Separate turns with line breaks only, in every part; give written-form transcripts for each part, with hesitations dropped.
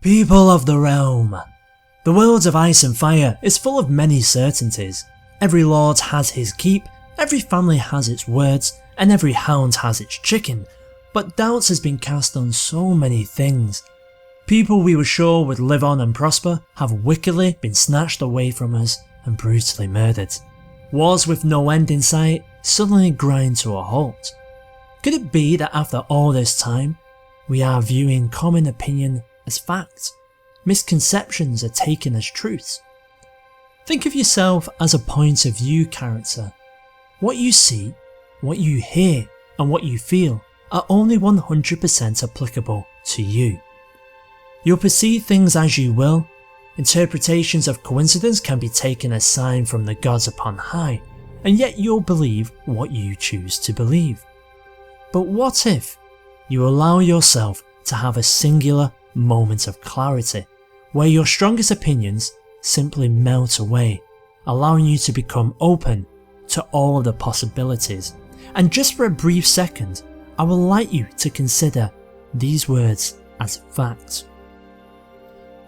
People of the realm. The world of ice and fire is full of many certainties. Every lord has his keep, every family has its words, and every hound has its chicken, but doubts has been cast on so many things. People we were sure would live on and prosper have wickedly been snatched away from us and brutally murdered. Wars with no end in sight suddenly grind to a halt. Could it be that after all this time, we are viewing common opinion as fact? Misconceptions are taken as truths. Think of yourself as a point of view character. What you see, what you hear, and what you feel are only 100% applicable to you. You'll perceive things as you will. Interpretations of coincidence can be taken as sign from the gods upon high, and yet you'll believe what you choose to believe. But what if you allow yourself to have a singular moment of clarity, where your strongest opinions simply melt away, allowing you to become open to all of the possibilities? And just for a brief second, I would like you to consider these words as fact.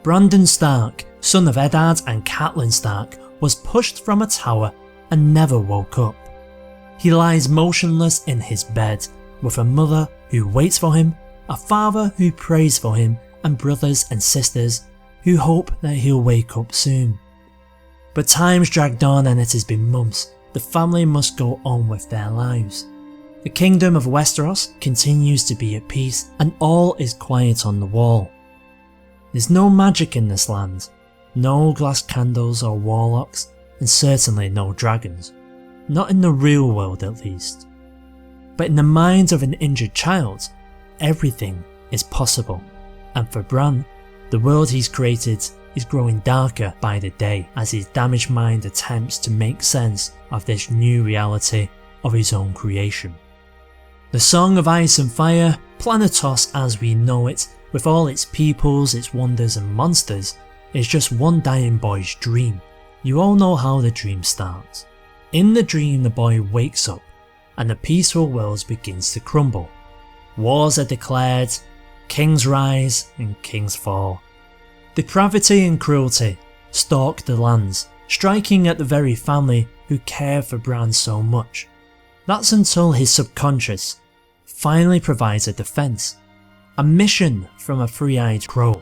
Brandon Stark, son of Eddard and Catelyn Stark, was pushed from a tower and never woke up. He lies motionless in his bed, with a mother who waits for him, a father who prays for him, and brothers and sisters who hope that he'll wake up soon. But time's dragged on and it has been months. The family must go on with their lives. The kingdom of Westeros continues to be at peace and all is quiet on the wall. There's no magic in this land, no glass candles or warlocks, and certainly no dragons. Not in the real world at least. But in the mind of an injured child, everything is possible. And for Bran, the world he's created is growing darker by the day as his damaged mind attempts to make sense of this new reality of his own creation. The Song of Ice and Fire, Planetos as we know it, with all its peoples, its wonders and monsters, is just one dying boy's dream. You all know how the dream starts. In the dream the boy wakes up and the peaceful world begins to crumble. Wars are declared, kings rise and kings fall. Depravity and cruelty stalk the lands, striking at the very family who care for Bran so much. That's until his subconscious finally provides a defence, a mission from a three-eyed crow,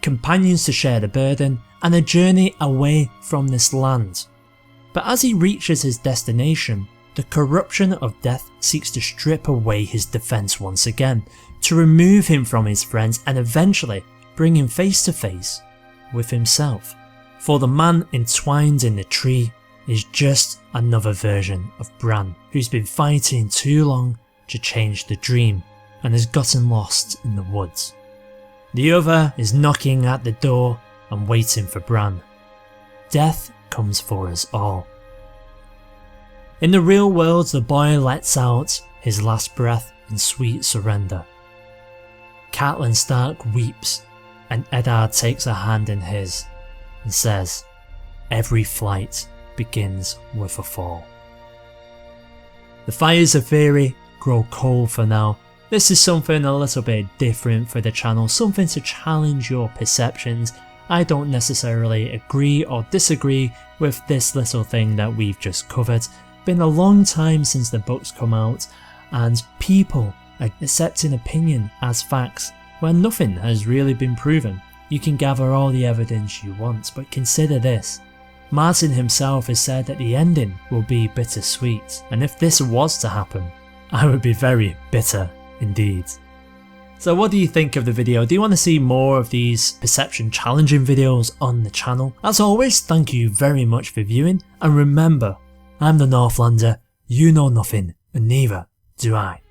companions to share the burden, and a journey away from this land. But as he reaches his destination, the corruption of death seeks to strip away his defence once again, to remove him from his friends and eventually bring him face to face with himself. For the man entwined in the tree is just another version of Bran, who's been fighting too long to change the dream and has gotten lost in the woods. The other is knocking at the door and waiting for Bran. Death comes for us all. In the real world, the boy lets out his last breath in sweet surrender. Catelyn Stark weeps and Eddard takes her hand in his and says, "Every flight begins with a fall." The fires of theory grow cold for now. This is something a little bit different for the channel, something to challenge your perceptions. I don't necessarily agree or disagree with this little thing that we've just covered. Been a long time since the books come out and people are accepting opinion as facts where nothing has really been proven. You can gather all the evidence you want, but consider this. Martin himself has said that the ending will be bittersweet, and if this was to happen, I would be very bitter indeed. So what do you think of the video? Do you want to see more of these perception challenging videos on the channel? As always, thank you very much for viewing, and remember, I'm the Northlander, you know nothing, and neither do I.